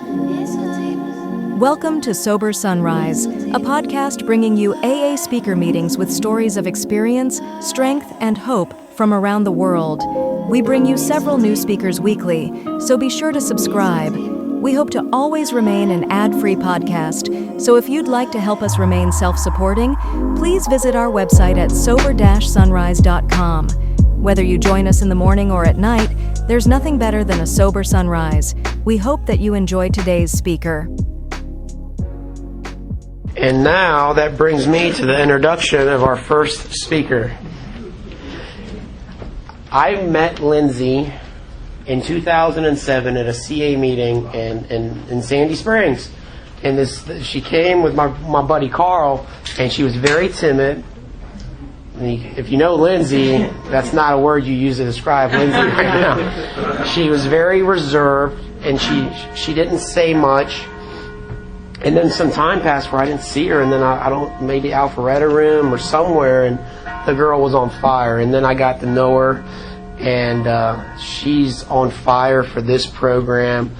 Welcome to Sober Sunrise, a podcast bringing you AA speaker meetings with stories of experience, strength, and hope from around the world. We bring you several new speakers weekly, so be sure to subscribe. We hope to always remain an ad-free podcast, so if you'd like to help us remain self-supporting, please visit our website at sober-sunrise.com. Whether you join us in the morning or at night, there's nothing better than a sober sunrise. We hope that you enjoy today's speaker. And now that brings me to the introduction of our first speaker. I met Lindsay in 2007 at a CA meeting in Sandy Springs. And she came with my buddy Carl, and she was very timid. If you know Lindsay, that's not a word you use to describe Lindsay right now. She was very reserved, and she didn't say much. And then some time passed where I didn't see her, and then maybe Alpharetta room or somewhere, and the girl was on fire. And then I got to know her, and she's on fire for this program,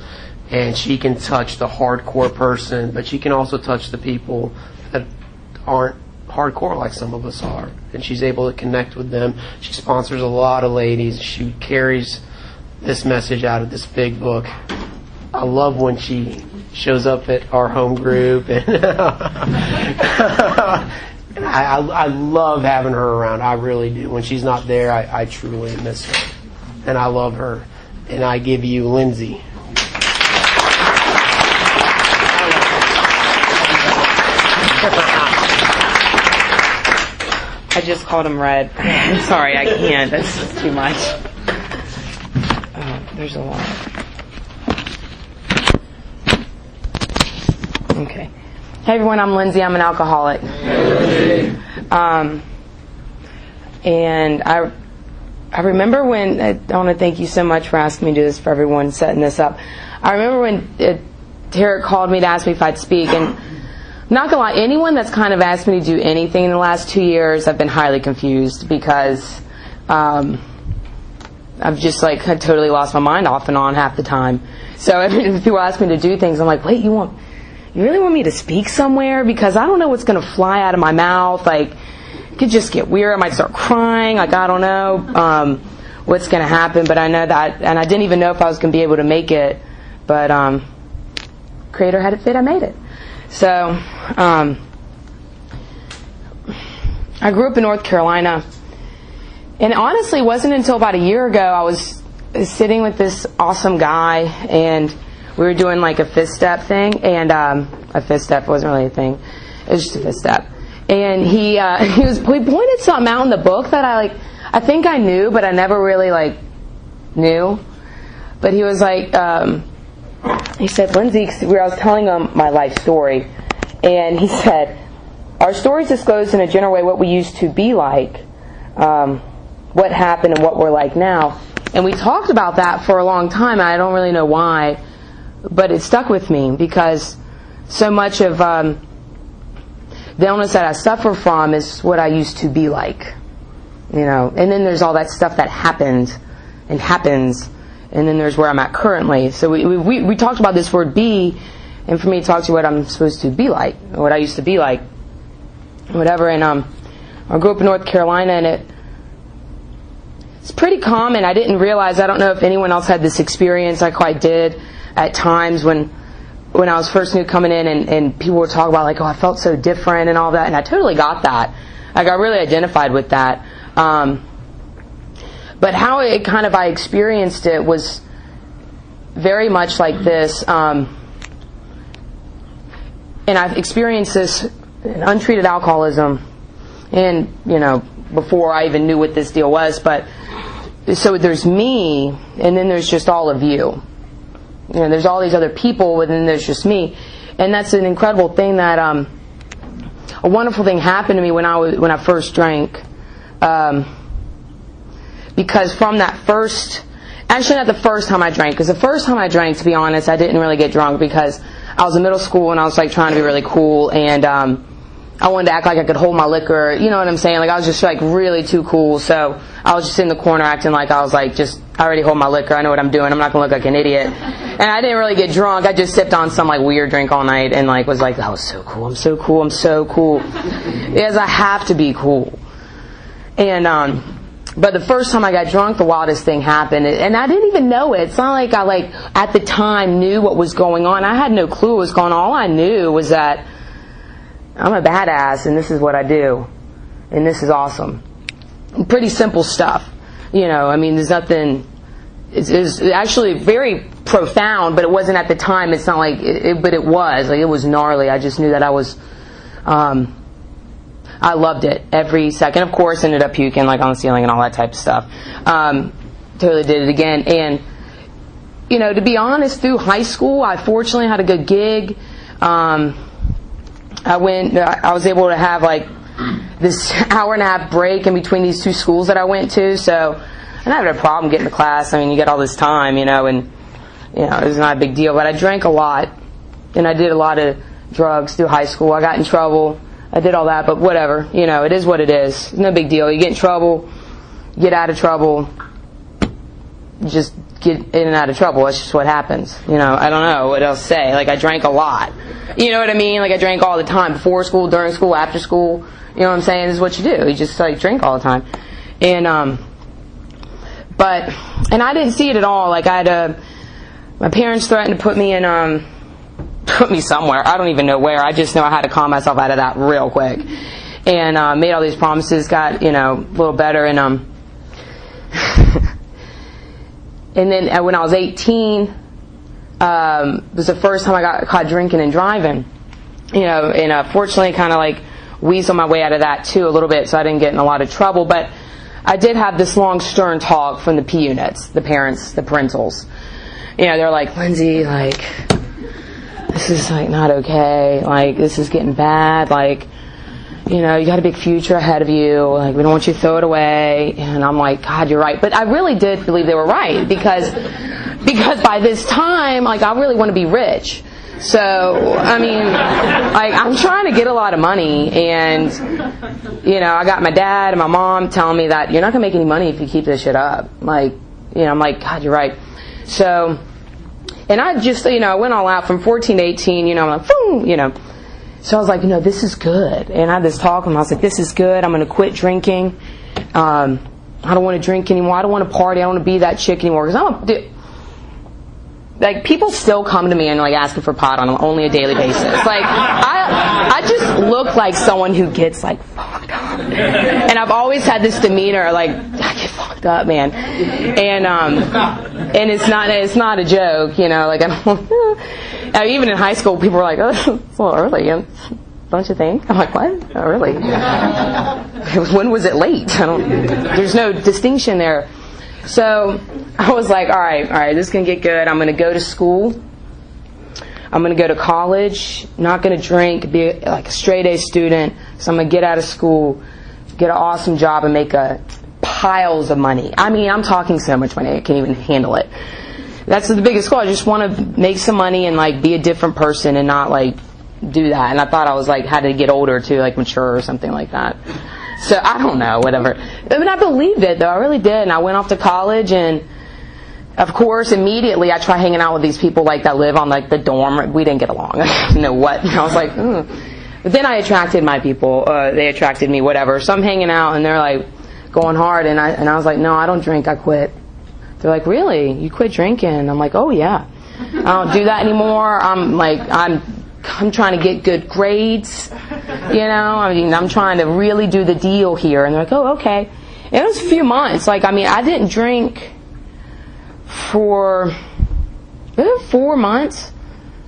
and she can touch the hardcore person, but she can also touch the people that aren't hardcore like some of us are. And she's able to connect with them. She sponsors a lot of ladies. She carries this message out of this big book. I love when she shows up at our home group, and I love having her around. I really do. When she's not there, I truly miss her, and I love her. And I give you Lindsay. I just called him red. I'm sorry, I can't. That's just too much. There's a lot. Okay. Hey everyone, I'm Lindsay. I'm an alcoholic. And I remember when, I want to thank you so much for asking me to do this, for everyone setting this up. I remember when Tarek called me to ask me if I'd speak, and I'm not going to lie, anyone that's kind of asked me to do anything in the last 2 years, I've been highly confused, because I've just I totally lost my mind off and on half the time. So every people ask me to do things, I'm like, wait, you really want me to speak somewhere? Because I don't know what's going to fly out of my mouth. It could just get weird. I might start crying. I don't know what's going to happen. But I know that, and I didn't even know if I was going to be able to make it. But Creator had it fit. I made it. So I grew up in North Carolina. And honestly, it wasn't until about a year ago I was sitting with this awesome guy, and we were doing a fifth step thing, and a fifth step wasn't really a thing. It was just a fifth step. And he pointed something out in the book that I think I knew, but I never really knew. But he was he said, Lindsay, I was telling him my life story, and he said, our stories disclose in a general way what we used to be like, what happened and what we're like now. And we talked about that for a long time, and I don't really know why. But it stuck with me, because so much of the illness that I suffer from is what I used to be like, And then there's all that stuff that happened, and then there's where I'm at currently. So we talked about this word "be," and for me to talk to what I'm supposed to be like, or what I used to be like, whatever. And I grew up in North Carolina, and it's pretty common. I didn't realize. I don't know if anyone else had this experience. I quite did. At times when I was first new coming in, and people would talk about I felt so different and all that, and I totally got that. I really identified with that. But how I experienced it was very much like this. And I've experienced this in untreated alcoholism, and before I even knew what this deal was. But so there's me, and then there's just all of you. There's all these other people, and then there's just me. And that's an incredible thing that a wonderful thing happened to me when I first drank. Because from that first, actually not the first time I drank, because the first time I drank, to be honest, I didn't really get drunk, because I was in middle school and I was trying to be really cool, and I wanted to act like I could hold my liquor, you know what I'm saying? Like, I was just, like, really too cool, so I was just in the corner acting like I was, like, I already hold my liquor, I know what I'm doing, I'm not going to look like an idiot. And I didn't really get drunk, I just sipped on some, like, weird drink all night, and, like, was like, that was so cool, I'm so cool, I'm so cool. Because I have to be cool. And, but the first time I got drunk, the wildest thing happened, and I didn't even know it. It's not like I, like, at the time knew what was going on. I had no clue what was going on. All I knew was that I'm a badass, and this is what I do, and this is awesome. Pretty simple stuff, you know. I mean, there's nothing. It's actually very profound, but it wasn't at the time. It's not like, but it was. Like, it was gnarly. I just knew that I was. I loved it every second. Of course, ended up puking, like, on the ceiling and all that type of stuff. Totally did it again, and you know, to be honest, through high school, I fortunately had a good gig. I was able to have, like, this hour-and-a-half break in between these two schools that I went to, so I didn't have a problem getting to class. I mean, you get all this time, you know, and, you know, it was not a big deal. But I drank a lot, and I did a lot of drugs through high school. I got in trouble. I did all that, but whatever. You know, it is what it is. It's no big deal. You get in trouble, get out of trouble, just get in and out of trouble. That's just what happens. You know, I don't know what else to say. Like, I drank a lot. You know what I mean? Like, I drank all the time. Before school, during school, after school. You know what I'm saying? This is what you do. You just, like, drink all the time. And, and I didn't see it at all. Like, I had my parents threatened to put me somewhere. I don't even know where. I just know I had to calm myself out of that real quick. And, made all these promises, got, you know, a little better, and, and then when I was 18, was the first time I got caught drinking and driving. You know, and fortunately kind of, like, weaseled my way out of that too a little bit, so I didn't get in a lot of trouble. But I did have this long, stern talk from the P units, the parents, the parentals. You know, they're like, Lindsay, like, this is, like, not okay. Like, this is getting bad. Like, you know, you got a big future ahead of you. Like, we don't want you to throw it away. And I'm like, God, you're right. But I really did believe they were right, because by this time, like, I really want to be rich. So, I mean, like, I'm trying to get a lot of money, and, you know, I got my dad and my mom telling me that you're not going to make any money if you keep this shit up. Like, you know, I'm like, God, you're right. So, and I just, you know, I went all out from 14 to 18, you know, I'm like, boom, you know. So I was like, you know, this is good. And I had this talk with him. I was like, this is good. I'm going to quit drinking. I don't want to drink anymore. I don't want to party. I don't want to be that chick anymore. Because like, people still come to me and, like, asking for pot on only a daily basis. Like, I just look like someone who gets, like, fucked up. And I've always had this demeanor, like, I get fucked up, man. And it's not a joke, you know. Like, I don't, even in high school, people were like, oh, it's a little early, don't you think? I'm like, what? Oh, really? When was it late? There's no distinction there. So I was like, all right, this is going to get good. I'm going to go to school. I'm going to go to college. Not going to drink, be like a straight A student. So I'm going to get out of school, get an awesome job, and make piles of money. I mean, I'm talking so much money, I can't even handle it. That's the biggest goal. I just want to make some money and, like, be a different person and not, like, do that. And I thought I was, like, had to get older to, like, mature or something like that. So, I don't know, whatever. I mean, I believed it, though. I really did. And I went off to college, and, of course, immediately I tried hanging out with these people, like, that live on, like, the dorm. We didn't get along. I didn't know what. And I was like, But then I attracted my people. They attracted me, whatever. So I'm hanging out, and they're, like, going hard. And I was like, no, I don't drink. I quit. They're like, really? You quit drinking? I'm like, oh, yeah. I don't do that anymore. I'm trying to get good grades, you know. I mean, I'm trying to really do the deal here. And they're like, oh, okay. And it was a few months. Like, I mean, I didn't drink for 4 months,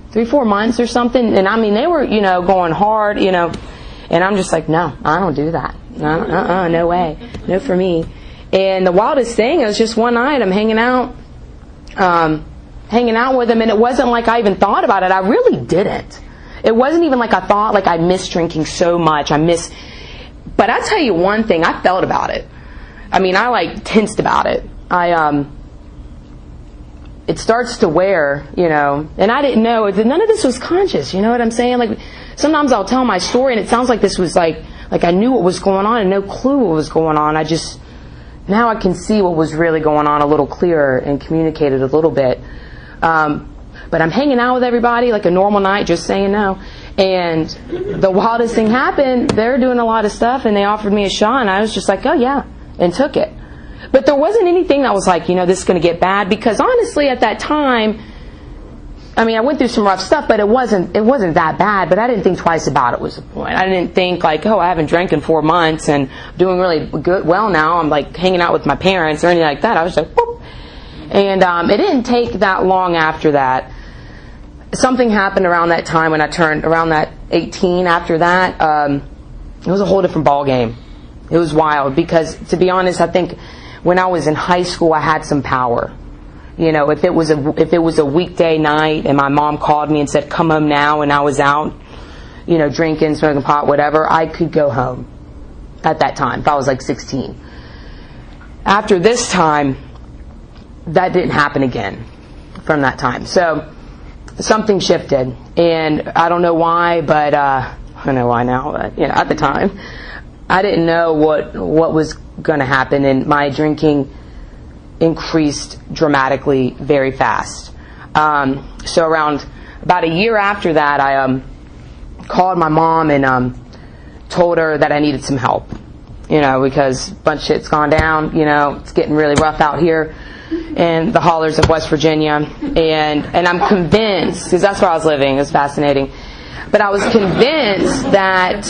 3-4 months or something. And I mean, they were, you know, going hard, you know. And I'm just like, no, I don't do that. No way. No for me. And the wildest thing, it was just one night I'm hanging out with him, and it wasn't like I even thought about it. I really didn't. It wasn't even like I thought, like, I miss drinking so much. But I tell you one thing, I felt about it. I mean, I, like, tensed about it. It starts to wear, you know, and I didn't know, none of this was conscious, you know what I'm saying? Like, sometimes I'll tell my story and it sounds like this was like I knew what was going on and no clue what was going on. Now I can see what was really going on a little clearer and communicate it a little bit. But I'm hanging out with everybody like a normal night, just saying no. And the wildest thing happened. They're doing a lot of stuff, and they offered me a shot, and I was just like, oh yeah, and took it. But there wasn't anything that was like, this is going to get bad, because honestly, at that time, I mean, I went through some rough stuff, but it wasn't that bad. But I didn't think twice about it was the point. I didn't think like, oh, I haven't drank in 4 months and doing really well now. I'm like hanging out with my parents or anything like that. I was like, whoop. And it didn't take that long after that. Something happened around that time when I turned around that 18. After that, it was a whole different ball game. It was wild because, to be honest, I think when I was in high school, I had some power. If it was a weekday night and my mom called me and said, come home now, and I was out, drinking, smoking pot, whatever, I could go home at that time if I was like 16. After this time, that didn't happen again from that time. So something shifted, and I don't know why, but I know why now, but at the time, I didn't know what was going to happen, and my drinking increased dramatically very fast. So around about a year after that, I called my mom and told her that I needed some help, because a bunch of shit's gone down, it's getting really rough out here in the hollers of West Virginia, and I'm convinced, because that's where I was living, it was fascinating, but I was convinced that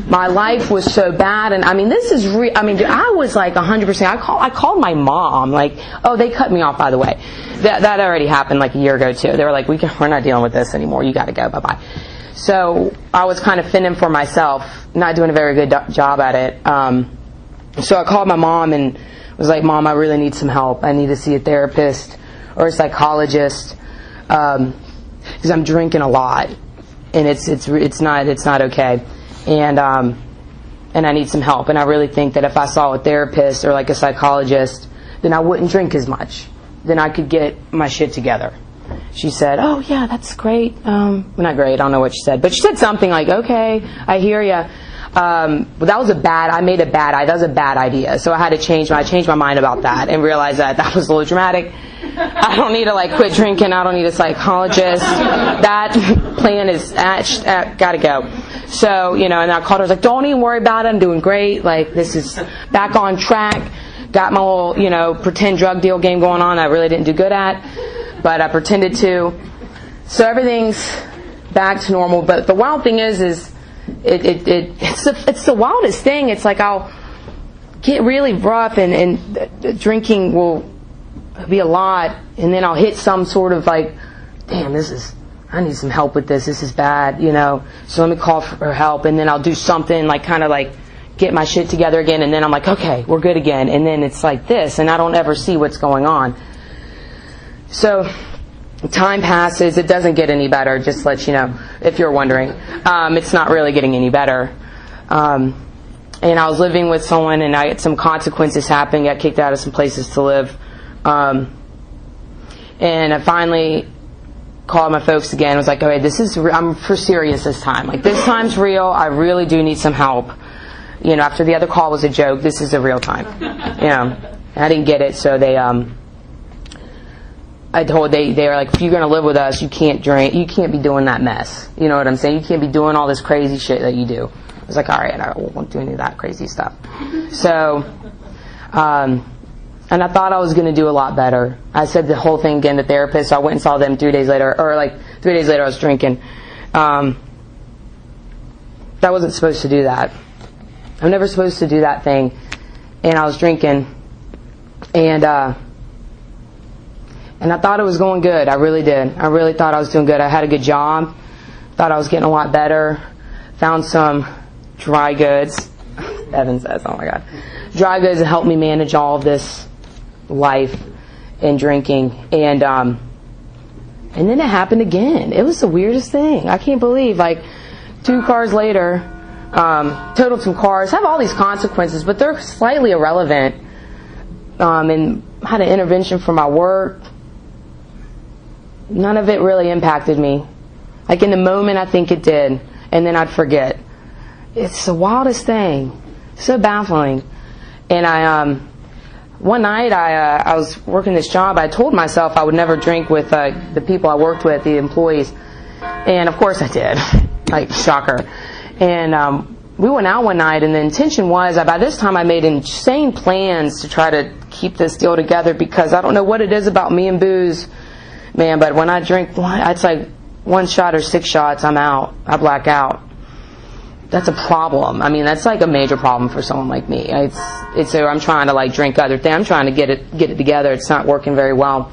my life was so bad, and I mean, this is real. I mean, I was like 100%. I called my mom, like, oh, they cut me off, by the way. That already happened like a year ago too. They were like, we're not dealing with this anymore. You got to go. Bye bye. So I was kind of fending for myself, not doing a very good job at it. So I called my mom and was like, Mom, I really need some help. I need to see a therapist or a psychologist because I'm drinking a lot. And it's not okay, and I need some help. And I really think that if I saw a therapist or like a psychologist, then I wouldn't drink as much. Then I could get my shit together. She said, "Oh yeah, that's great." Well, not great. I don't know what she said, but she said something like, "Okay, I hear you." But that was that was a bad idea. So I had to change my mind about that and realize that was a little dramatic. I don't need to quit drinking. I don't need a psychologist. That plan is gotta go. So, and I called her. I was like, don't even worry about it. I'm doing great. This is back on track. Got my little, pretend drug deal game going on. I really didn't do good at, but I pretended to. So everything's back to normal. But the wild thing is it's the wildest thing. It's like I'll get really rough and drinking will be a lot, and then I'll hit some sort of damn, I need some help with this. This is bad, so let me call for help, and then I'll do something get my shit together again, and then I'm like, okay, we're good again, and then it's like this, and I don't ever see what's going on. So time passes. It doesn't get any better, just to let you know, if you're wondering. It's not really getting any better. And I was living with someone, and I had some consequences happen, got kicked out of some places to live. And I finally called my folks again. I was like, okay, I'm for serious this time. This time's real. I really do need some help. After the other call was a joke, this is a real time. I didn't get it, so they were like, if you're going to live with us, you can't drink. You can't be doing that mess. You know what I'm saying? You can't be doing all this crazy shit that you do. I was like, all right, I won't do any of that crazy stuff. So, and I thought I was going to do a lot better. I said the whole thing again to the therapist. So I went and saw them 3 days later, or 3 days later I was drinking. I wasn't supposed to do that. I'm never supposed to do that thing. And I was drinking. And I thought it was going good. I really did. I really thought I was doing good. I had a good job. Thought I was getting a lot better. Found some dry goods. Evan says, oh my God. Dry goods that helped me manage all of this life and drinking. And then it happened again. It was the weirdest thing. I can't believe, 2 cars later, totaled some cars, have all these consequences, but they're slightly irrelevant. And had an intervention for my work. None of it really impacted me. In the moment, I think it did. and then I'd forget. It's the wildest thing. So baffling. And one night I was working this job. I told myself I would never drink with the people I worked with, the employees. And of course I did. Like, shocker. And we went out one night, and the intention was, by this time I made insane plans to try to keep this deal together, because I don't know what it is about me and booze, man, but when I drink, it's like 1 shot or 6 shots, I'm out. I black out. That's a problem. I mean, that's like a major problem for someone like me. It's I'm trying to like drink other things. I'm trying to get it together. It's not working very well.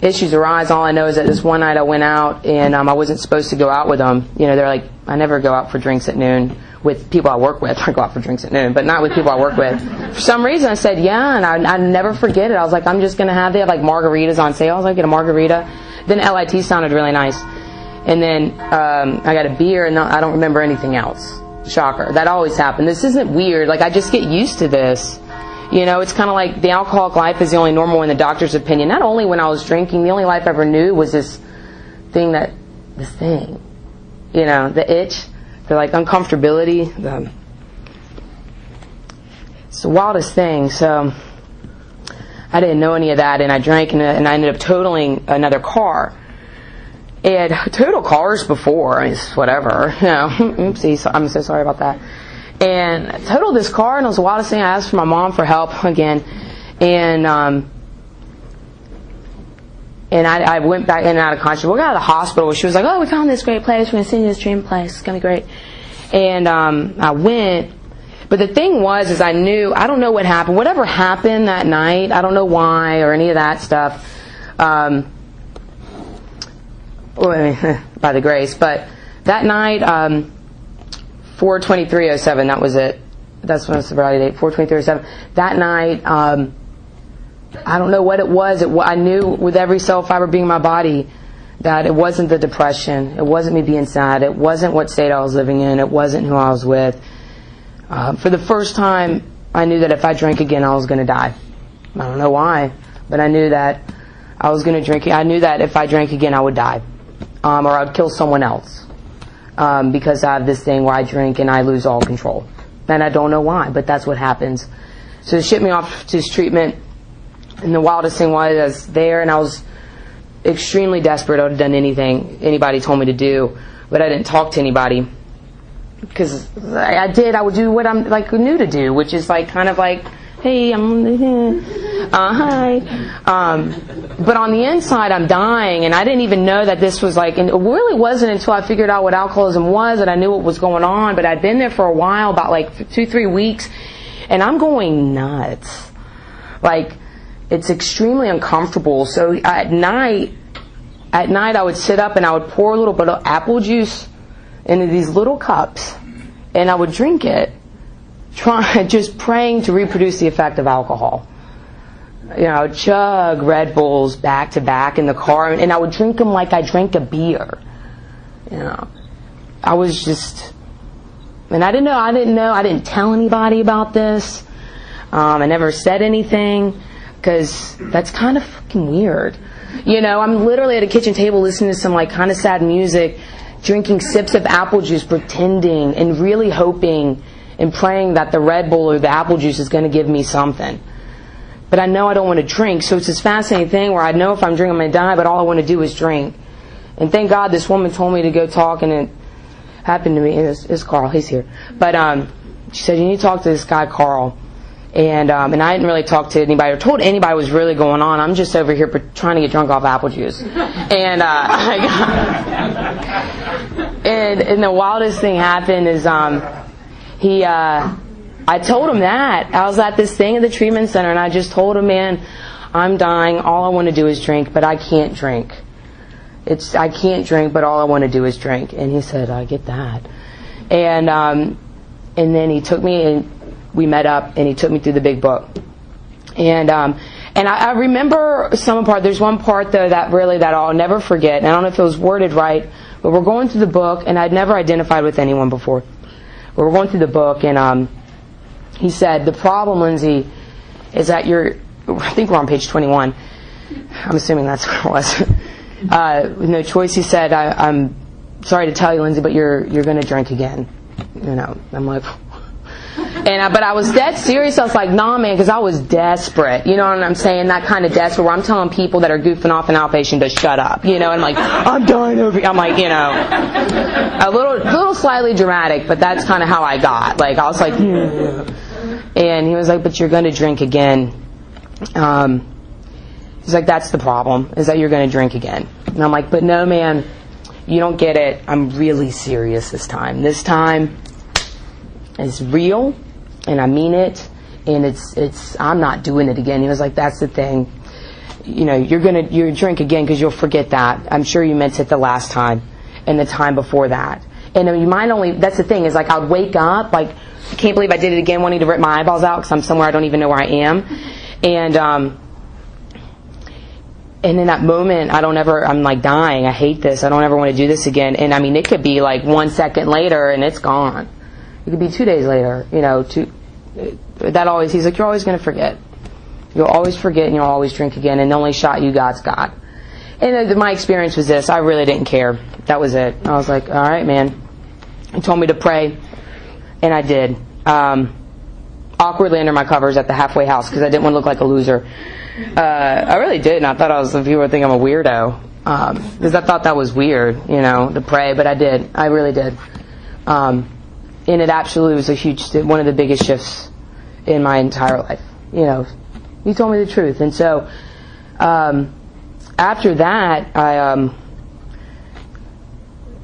Issues arise. All I know is that this one night I went out, and I wasn't supposed to go out with them. You know, they're like, I never go out for drinks at noon with people I work with. I go out for drinks at noon, but not with people I work with. For some reason I said yeah, and I never forget it. I was like, I'm just going to they have like margaritas on sale. I was like, get a margarita. Then LIT sounded really nice. And then I got a beer, and I don't remember anything else. Shocker. That always happened. This isn't weird. Like, I just get used to this. You know, it's kind of like the alcoholic life is the only normal in the doctor's opinion. Not only when I was drinking, the only life I ever knew was this thing. You know, the itch, the like uncomfortability. It's the wildest thing. So I didn't know any of that, and I drank, and I ended up totaling another car. And total cars before, I mean, whatever, you know, oopsie, I'm so sorry about that. And I totaled this car, and it was the wildest thing. I asked for my mom for help again, and I went back in and out of consciousness. We got out of the hospital. She was like, oh, we found this great place. We're going to send you this dream place. It's going to be great. And I went. But the thing was, I knew, I don't know what happened. Whatever happened that night, I don't know why or any of that stuff. By the grace. But that night, 4/23/07, that was it. That's when the sobriety date, 4/23/07. That night, I don't know what it was. I knew with every cell fiber being in my body that it wasn't the depression. It wasn't me being sad. It wasn't what state I was living in. It wasn't who I was with. For the first time, I knew that if I drank again, I was going to die. I don't know why, but I knew that I was going to drink. I knew that if I drank again, I would die. Or I'd kill someone else. Because I have this thing where I drink and I lose all control. And I don't know why, but that's what happens. So they shipped me off to this treatment. And the wildest thing was, I was there, and I was extremely desperate. I would have done anything anybody told me to do. But I didn't talk to anybody. Because I would do what I'm like new to do, which is like kind of like, hey, hi. But on the inside, I'm dying, and I didn't even know that this was like, and it really wasn't until I figured out what alcoholism was that I knew what was going on. But I'd been there for a while, about like 2-3 weeks, and I'm going nuts. Like, it's extremely uncomfortable. So at night I would sit up and I would pour a little bit of apple juice into these little cups, and I would drink it, just praying to reproduce the effect of alcohol. You know, I would chug Red Bulls back to back in the car, and I would drink them like I drank a beer. You know, I was just, and I didn't know, I didn't tell anybody about this. I never said anything, because that's kind of fucking weird. You know, I'm literally at a kitchen table listening to some like kind of sad music, drinking sips of apple juice, pretending and really hoping and praying that the Red Bull or the apple juice is going to give me something. But I know I don't want to drink, so it's this fascinating thing where I know if I'm drinking I'm going to die, but all I want to do is drink. And thank God this woman told me to go talk, and it happened to me. It's Carl, he's here. But she said, you need to talk to this guy, Carl. And I didn't really talk to anybody or told anybody what was really going on. I'm just over here trying to get drunk off apple juice. And and the wildest thing happened is I told him that. I was at this thing at the treatment center, and I just told him, man, I'm dying. All I want to do is drink, but I can't drink. I can't drink, but all I want to do is drink. And he said, I get that. And then he took me, and we met up, and he took me through the big book. And I remember some part. There's one part though that I'll never forget. And I don't know if it was worded right, but we're going through the book, and I'd never identified with anyone before. But we're going through the book, and he said, the problem, Lindsay, is that I think we're on page 21. I'm assuming that's what it was. With no choice, he said, I'm sorry to tell you, Lindsay, but you're going to drink again. I'm like, but I was dead serious. I was like, nah, man, because I was desperate. You know what I'm saying? That kind of desperate where I'm telling people that are goofing off in outpatient to shut up. And I'm like, I'm dying over here. I'm like, a little slightly dramatic, but that's kind of how I got. Like, I was like, and he was like, but you're going to drink again. He's like, that's the problem, is that you're going to drink again. And I'm like, but no, man, you don't get it. I'm really serious this time. This time is real, and I mean it, and I'm not doing it again. He was like, that's the thing. You're drink again because you'll forget that. I'm sure you meant it the last time and the time before that. And you might only, that's the thing, is like I'd wake up, like, I can't believe I did it again, wanting to rip my eyeballs out because I'm somewhere I don't even know where I am. And in that moment, I'm like dying. I hate this. I don't ever want to do this again. And I mean, it could be like 1 second later and it's gone. It could be 2 days later, he's like, you're always going to forget. You'll always forget and you'll always drink again. And the only shot you got's God. And my experience was this. I really didn't care. That was it. I was like, all right, man. He told me to pray. And I did. Awkwardly under my covers at the halfway house because I didn't want to look like a loser. I really did. And I thought people would think I'm a weirdo. Because I thought that was weird, to pray. But I did. I really did. And it absolutely was one of the biggest shifts in my entire life. He told me the truth. And so, after that, I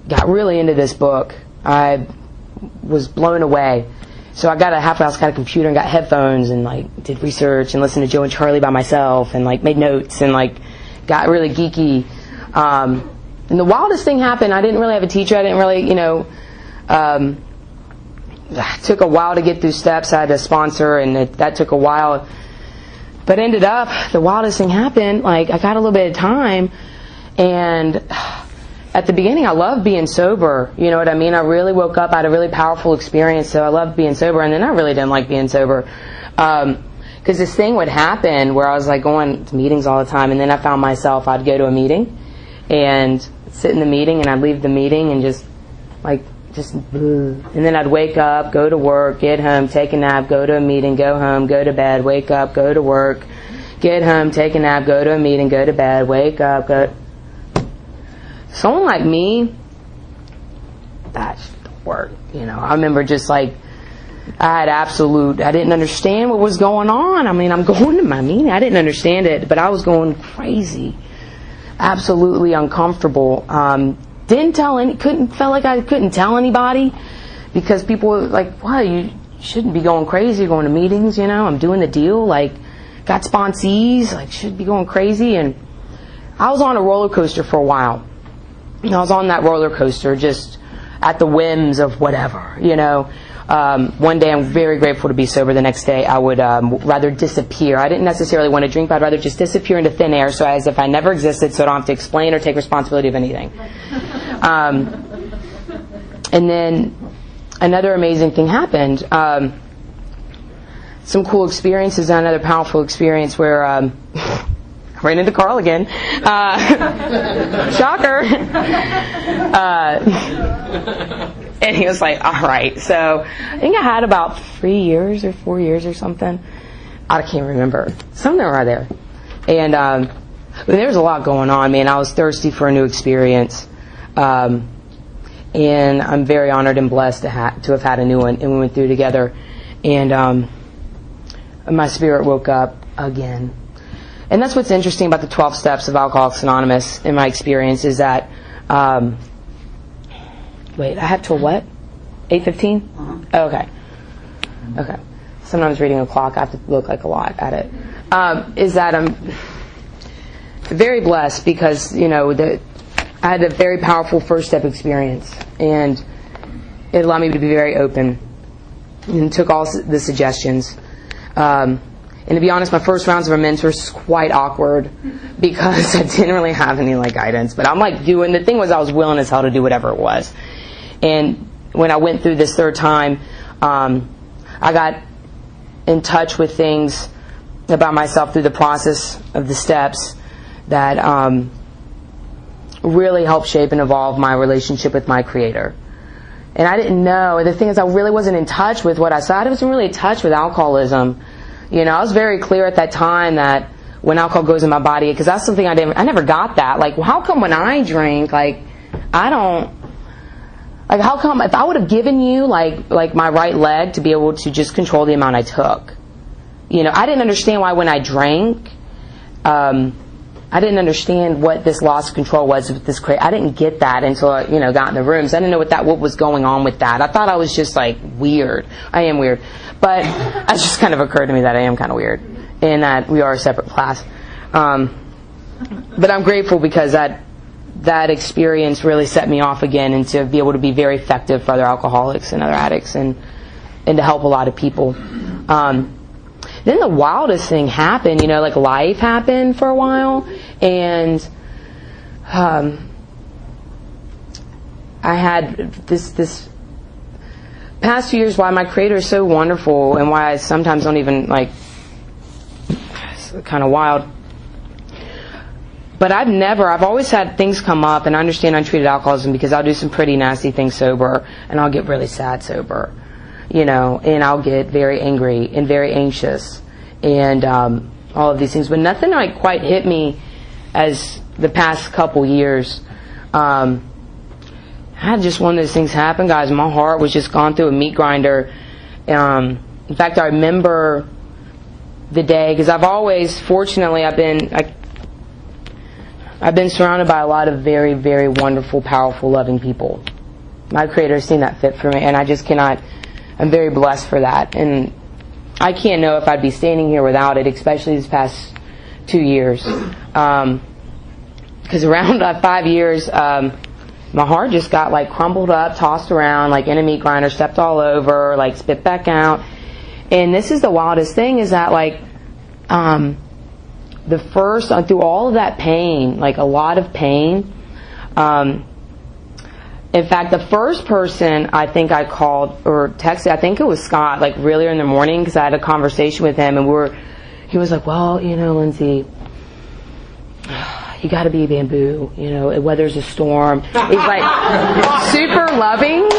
got really into this book. I was blown away. So I got a halfway house, got a computer and got headphones and like did research and listened to Joe and Charlie by myself and like made notes and like got really geeky. And the wildest thing happened. I didn't really have a teacher. I didn't really, it took a while to get through steps. I had a sponsor, and that took a while. But ended up, the wildest thing happened. Like, I got a little bit of time, and at the beginning, I loved being sober. You know what I mean? I really woke up. I had a really powerful experience, so I loved being sober. And then I really didn't like being sober. Because this thing would happen where I was, like, going to meetings all the time, and then I found myself, I'd go to a meeting, and sit in the meeting, and I'd leave the meeting, and just and then I'd wake up, go to work, get home, take a nap, go to a meeting, go home, go to bed, wake up, go to work, get home, take a nap, go to a meeting, go to bed, wake up, go. Someone like me, that's the work, I remember just like, I didn't understand what was going on. I mean, I'm going to my meeting. I didn't understand it, but I was going crazy. Absolutely uncomfortable. Felt like I couldn't tell anybody because people were like, "What? You shouldn't be going crazy. You're going to meetings, I'm doing the deal. Like, got sponsees. Like, should be going crazy." And I was on a roller coaster for a while. I was on that roller coaster just at the whims of whatever, One day I'm very grateful to be sober. The next day I would rather disappear. I didn't necessarily want to drink, but I'd rather just disappear into thin air so as if I never existed, so I don't have to explain or take responsibility of anything. And then another amazing thing happened. Some cool experiences, another powerful experience where I ran into Carl again. Shocker. And he was like, all right. So I think I had about 3 years or 4 years or something. I can't remember. Something right there. And there was a lot going on, man. I was thirsty for a new experience. And I'm very honored and blessed to have had a new one. And we went through together. And my spirit woke up again. And that's what's interesting about the 12 steps of Alcoholics Anonymous in my experience is that... Wait, I have till what? 8:15? Oh, okay. Okay. Sometimes reading a clock, I have to look like a lot at it. Is that I'm very blessed because, I had a very powerful first step experience. And it allowed me to be very open and took all the suggestions. And to be honest, my first rounds of amends were quite awkward because I didn't really have any guidance. But I'm the thing was I was willing as hell to do whatever it was. And when I went through this third time, I got in touch with things about myself through the process of the steps that really helped shape and evolve my relationship with my Creator. And I didn't know. The thing is, I really wasn't in touch with what I saw. I wasn't really in touch with alcoholism. I was very clear at that time that when alcohol goes in my body, because that's something I never got that. Like, well, how come when I drink, how come if I would have given you like my right leg to be able to just control the amount I took? I didn't understand why when I drank, I didn't understand what this loss of control was with this I didn't get that until I, got in the rooms. I didn't know what was going on with that. I thought I was just weird. I am weird. But it just kind of occurred to me that I am kind of weird and that we are a separate class. But I'm grateful because that experience really set me off again and to be able to be very effective for other alcoholics and other addicts and to help a lot of people. Then the wildest thing happened, life happened for a while, and I had this past few years why my Creator is so wonderful and why I sometimes don't even, it's kind of wild. But I've always had things come up, and I understand untreated alcoholism because I'll do some pretty nasty things sober, and I'll get really sad sober. And I'll get very angry and very anxious and all of these things. But nothing quite hit me as the past couple years. I had just one of those things happen, guys. My heart was just gone through a meat grinder. In fact, I remember the day, because fortunately, I've been surrounded by a lot of very, very wonderful, powerful, loving people. My Creator has seen that fit for me, and I just cannot... I'm very blessed for that, and I can't know if I'd be standing here without it, especially these past 2 years. Because around 5 years, my heart just got crumbled up, tossed around in a meat grinder, stepped all over, spit back out. And this is the wildest thing, is that the first through all of that pain, a lot of pain. In fact, the first person I think I called or texted, I think it was Scott, really in the morning, because I had a conversation with him, and he was like, well, Lindsay, you got to be bamboo, it weathers a storm. He's super loving,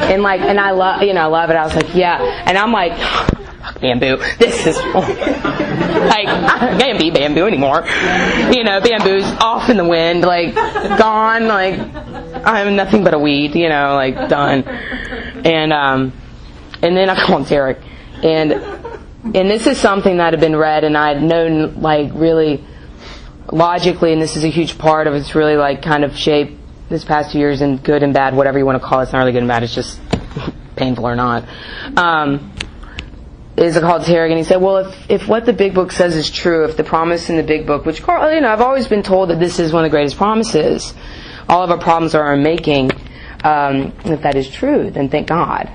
and I love, I love it. I was like, yeah, and I'm like, bamboo, this is I can't be bamboo anymore. Bamboo's off in the wind, gone, I'm nothing but a weed, done. And then I called Derek, and this is something that had been read and I had known really logically, and this is a huge part of it's really kind of shaped this past 2 years in good and bad, whatever you want to call it. It's not really good and bad, it's just painful or not. Is called Derek, and he said, well, if what the Big Book says is true, if the promise in the Big Book, which I've always been told that this is one of the greatest promises, all of our problems are our making, if that is true, then thank God.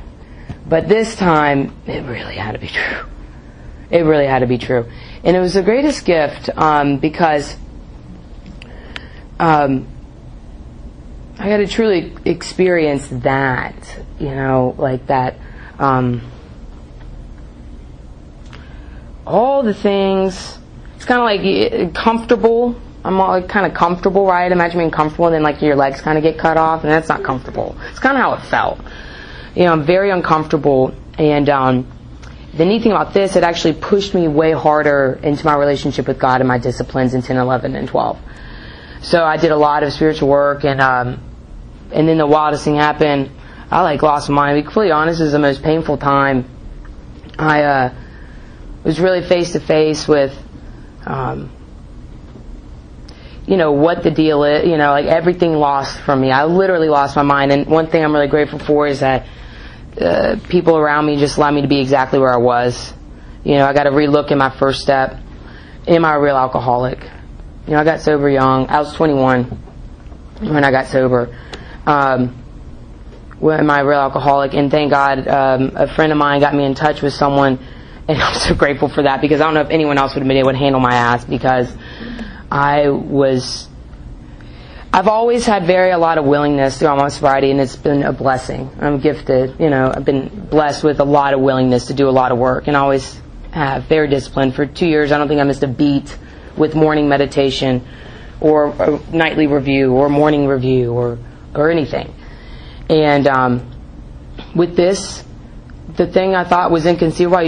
But this time, it really had to be true. It really had to be true. And it was the greatest gift, because I got to truly experience that, that, all the things. It's kind of comfortable. I'm all kind of comfortable, right? Imagine being comfortable and then your legs kind of get cut off, and that's not comfortable. It's kind of how it felt. I'm very uncomfortable, and the neat thing about this, it actually pushed me way harder into my relationship with God and my disciplines in 10, 11, and 12. So I did a lot of spiritual work, and then the wildest thing happened. I lost my mind. To be completely honest, it was the most painful time. I was really face to face with, what the deal is. Everything lost from me. I literally lost my mind. And one thing I'm really grateful for is that people around me just allowed me to be exactly where I was. I got to relook at my first step. Am I a real alcoholic? I got sober young. I was 21 when I got sober. Am I a real alcoholic? And thank God, a friend of mine got me in touch with someone. And I'm so grateful for that, because I don't know if anyone else would have been able to handle my ass, because I've always had a lot of willingness throughout my sobriety, and it's been a blessing. I'm gifted, I've been blessed with a lot of willingness to do a lot of work, and I always have. Very disciplined. For 2 years, I don't think I missed a beat with morning meditation, or a nightly review or morning review or anything. And with this, the thing I thought was inconceivable,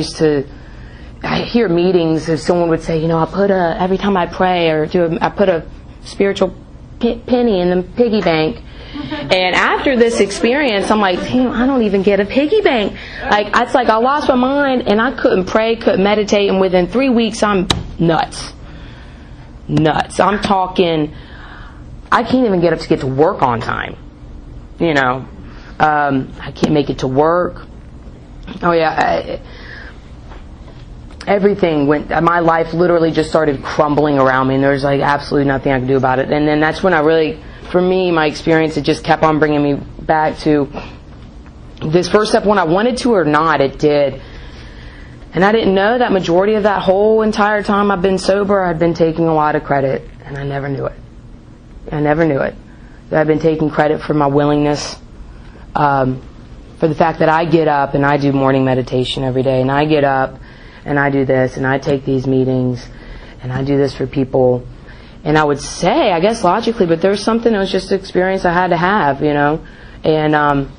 I hear meetings if someone would say, every time I pray I put a spiritual penny in the piggy bank. And after this experience, I'm like, damn, I don't even get a piggy bank. It's like I lost my mind and I couldn't pray, couldn't meditate, and within 3 weeks I'm nuts. I'm talking, I can't even get up to get to work on time. I can't make it to work. Oh yeah, everything went, my life literally just started crumbling around me, and there was absolutely nothing I could do about it. And then that's when for me, my experience, it just kept on bringing me back to this first step. When I wanted to or not, it did. And I didn't know that majority of that whole entire time I've been sober, I'd been taking a lot of credit, and I never knew it. That I've been taking credit for my willingness, for the fact that I get up and I do morning meditation every day, and I get up and I do this, and I take these meetings, and I do this for people. And I would say, I guess logically, but there's something that was just an experience I had to have, And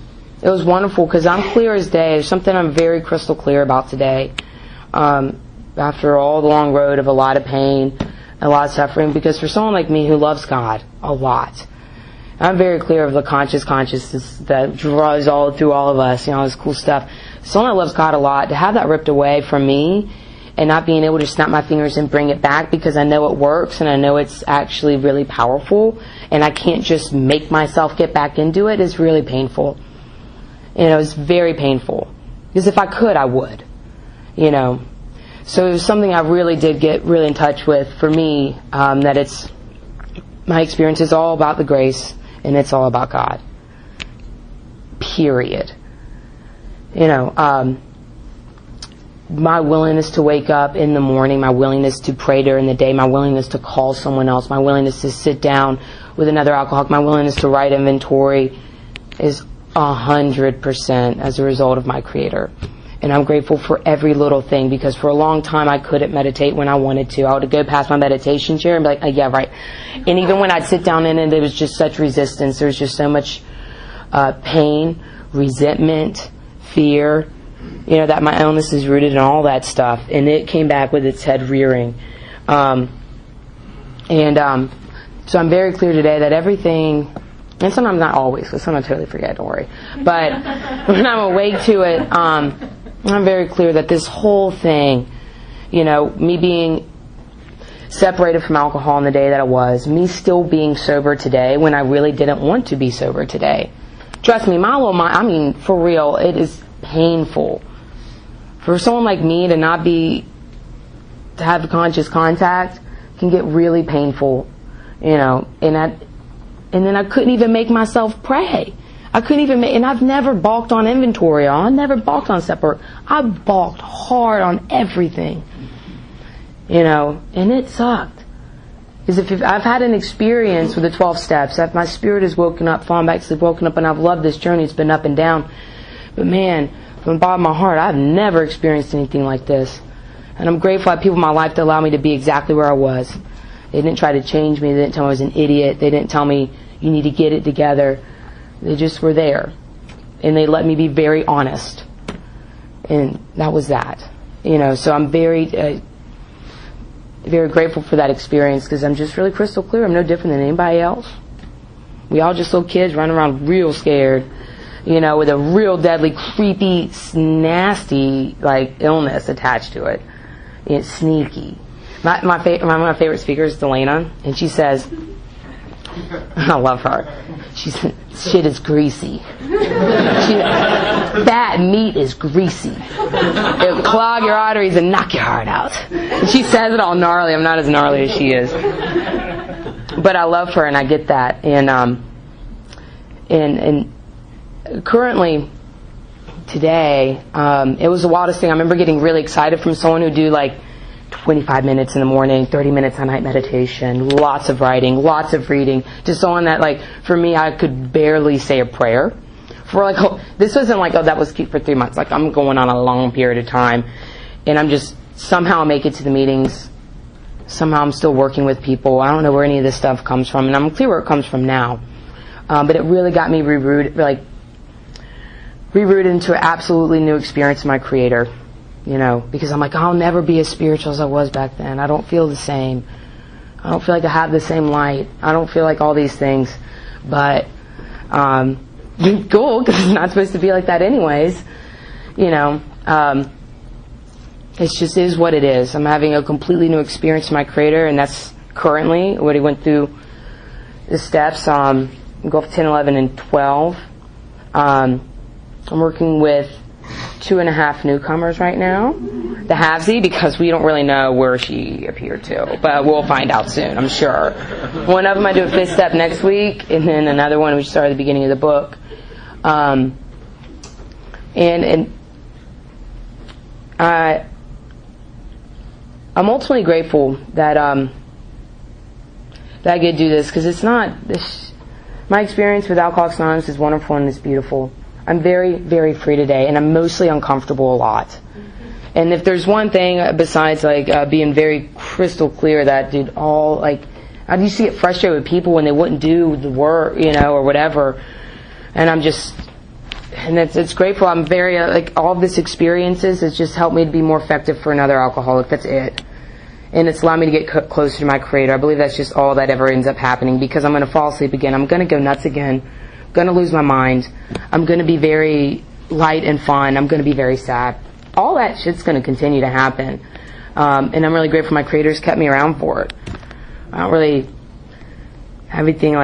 it was wonderful because I'm clear as day. There's something I'm very crystal clear about today. After all the long road of a lot of pain, a lot of suffering, because for someone like me who loves God a lot, I'm very clear of the consciousness that draws all through all of us, all this cool stuff. Someone that loves God a lot, to have that ripped away from me and not being able to snap my fingers and bring it back because I know it works and I know it's actually really powerful and I can't just make myself get back into it, is really painful. It's very painful. Because if I could, I would. So it was something I really did get really in touch with for me, that my experience is all about the grace and it's all about God. Period. My willingness to wake up in the morning, my willingness to pray during the day, my willingness to call someone else, my willingness to sit down with another alcoholic, my willingness to write inventory is 100% as a result of my Creator. And I'm grateful for every little thing, because for a long time I couldn't meditate when I wanted to. I would go past my meditation chair and be like, oh, yeah, right. And even when I'd sit down in it, there was just such resistance. There was just so much pain, resentment, fear, that my illness is rooted in all that stuff. And it came back with its head rearing. So I'm very clear today that everything, and sometimes not always, because sometimes I totally forget, don't worry. But when I'm awake to it, I'm very clear that this whole thing, me being separated from alcohol in the day that I was, me still being sober today when I really didn't want to be sober today. Trust me, my little mind, for real, it is painful. For someone like me to have conscious contact can get really painful, and then I couldn't even make myself pray. And I've never balked on inventory. I never balked on step work. I balked hard on everything, and it sucked. Because if I've had an experience with the 12 steps, that my spirit has woken up, fallen back to sleep, woken up, and I've loved this journey. It's been up and down. But man, from the bottom of my heart, I've never experienced anything like this. And I'm grateful I have people in my life that allow me to be exactly where I was. They didn't try to change me. They didn't tell me I was an idiot. They didn't tell me, you need to get it together. They just were there. And they let me be very honest. And that was that. So I'm very, very grateful for that experience, because I'm just really crystal clear. I'm no different than anybody else. We all just little kids running around real scared, with a real deadly, creepy, nasty, illness attached to it. It's sneaky. One of my favorite speakers is Delana, and she says, I love her. She said, shit is greasy. Fat meat is greasy. It'll clog your arteries and knock your heart out. And she says it all gnarly. I'm not as gnarly as she is. But I love her, and I get that. And currently, today, it was the wildest thing. I remember getting really excited from someone who do 25 minutes in the morning, 30 minutes on night meditation, lots of writing, lots of reading, to someone that, for me, I could barely say a prayer. This wasn't that was cute for 3 months. I'm going on a long period of time, and I'm just somehow make it to the meetings somehow I'm still working with people. I don't know where any of this stuff comes from, and I'm clear where it comes from now. But it really got me rerouted into an absolutely new experience with my Creator, because I'm like, I'll never be as spiritual as I was back then. I don't feel the same. I don't feel like I have the same light. I don't feel like all these things. But, cool, because it's not supposed to be like that anyways. It just is what it is. I'm having a completely new experience with my Creator, and that's currently what he went through the steps. Go for 10, 11, and 12. I'm working with 2.5 newcomers right now. The halvesy, because we don't really know where she appeared to, but we'll find out soon, I'm sure. One of them I do a 5th step next week, and then another one we start at the beginning of the book. I'm ultimately grateful that that I get to do this, because it's not this. My experience with Alcoholics Anonymous is wonderful and it's beautiful. I'm very, very free today, and I'm mostly uncomfortable a lot. And if there's one thing besides being very crystal clear that, dude, I used to get frustrated with people when they wouldn't do the work, or whatever. And it's grateful. I'm very all of this experiences has just helped me to be more effective for another alcoholic. That's it. And it's allowed me to get closer to my Creator. I believe that's just all that ever ends up happening, because I'm going to fall asleep again. I'm going to go nuts again. I'm going to lose my mind. I'm going to be very light and fun. I'm going to be very sad. All that shit's going to continue to happen. And I'm really grateful my Creator's kept me around for it. I don't really have anything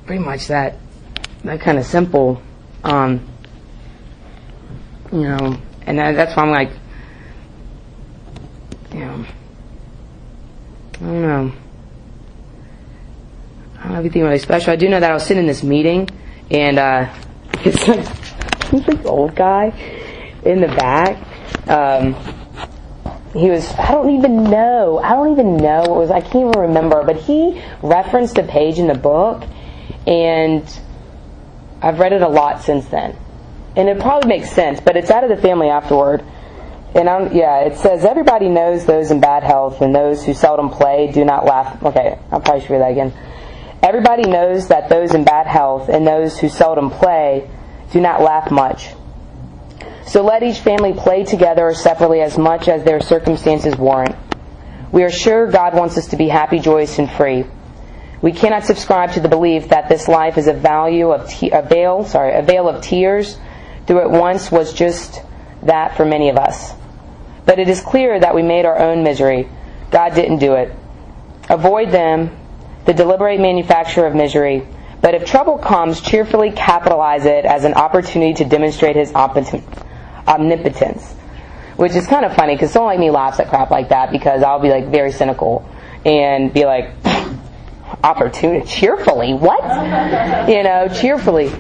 pretty much that kind of simple. And that's why I'm I don't know. I don't have anything really special. I do know that I was sitting in this meeting, and it's this old guy in the back. He was, I don't even know what it was. I can't even remember. But he referenced a page in the book, and I've read it a lot since then. And it probably makes sense, but it's out of the family afterward. And it says, everybody knows those in bad health, and those who seldom play do not laugh. Okay, I'll probably should read that again. Everybody knows that those in bad health and those who seldom play do not laugh much. So let each family play together or separately as much as their circumstances warrant. We are sure God wants us to be happy, joyous, and free. We cannot subscribe to the belief that this life is a vale of tears, though it once was just that for many of us. But it is clear that we made our own misery. God didn't do it. Avoid them, the deliberate manufacture of misery. But if trouble comes, cheerfully capitalize it as an opportunity to demonstrate His omnipotence. Which is kind of funny, because someone like me laughs at crap like that, because I'll be very cynical and be like, opportunity, cheerfully, what? Cheerfully.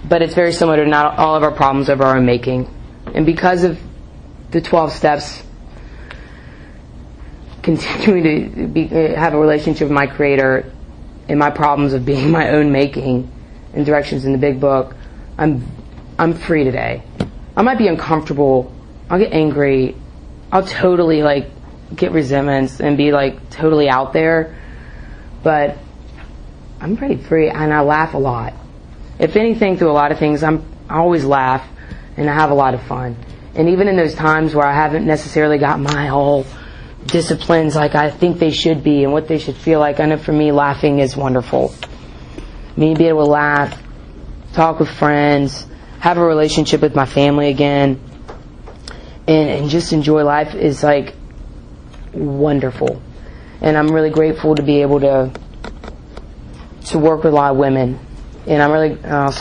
But it's very similar to not all of our problems of our own making. And because of the 12 steps, continuing to have a relationship with my Creator, and my problems of being my own making, and directions in the big book, I'm free today. I might be uncomfortable. I'll get angry. I'll totally get resentments and be totally out there. But I'm pretty free, and I laugh a lot. If anything, through a lot of things, I always laugh, and I have a lot of fun. And even in those times where I haven't necessarily got my whole disciplines like I think they should be and what they should feel like, I know for me, laughing is wonderful. Me being able to laugh, talk with friends, have a relationship with my family again, and just enjoy life is wonderful. And I'm really grateful to be able to work with a lot of women. And I'm really I'm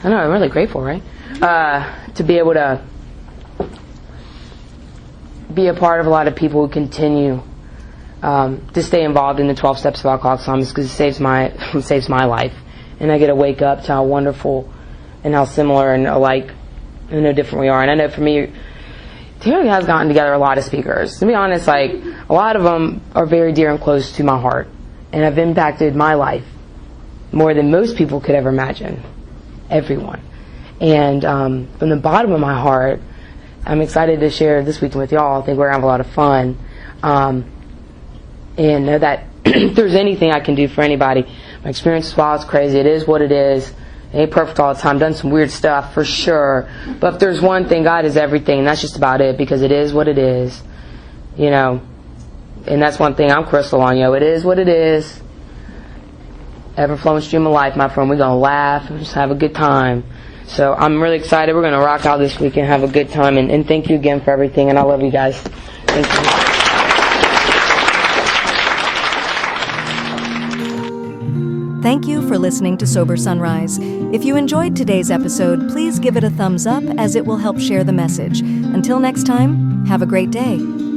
really grateful, right? To be able to be a part of a lot of people who continue to stay involved in the 12 steps of Alcoholics Anonymous, because it saves my life. And I get to wake up to how wonderful and how similar and alike and how different we are. And I know for me, Terry has gotten together a lot of speakers. To be honest, a lot of them are very dear and close to my heart, and have impacted my life more than most people could ever imagine. Everyone. And from the bottom of my heart, I'm excited to share this weekend with y'all. I think we're going to have a lot of fun. And know that if there's anything I can do for anybody, my experience is wild, it's crazy. It is what it is. It ain't perfect all the time. Done some weird stuff for sure. But if there's one thing, God is everything. And that's just about it, because it is what it is. You know. And that's one thing I'm crystal on, yo. It is what it is. Ever-flowing stream of life, my friend. We're going to laugh and just have a good time. So I'm really excited. We're going to rock out this weekend, have a good time. And thank you again for everything. And I love you guys. Thank you. Thank you for listening to Sober Sunrise. If you enjoyed today's episode, please give it a thumbs up, as it will help share the message. Until next time, have a great day.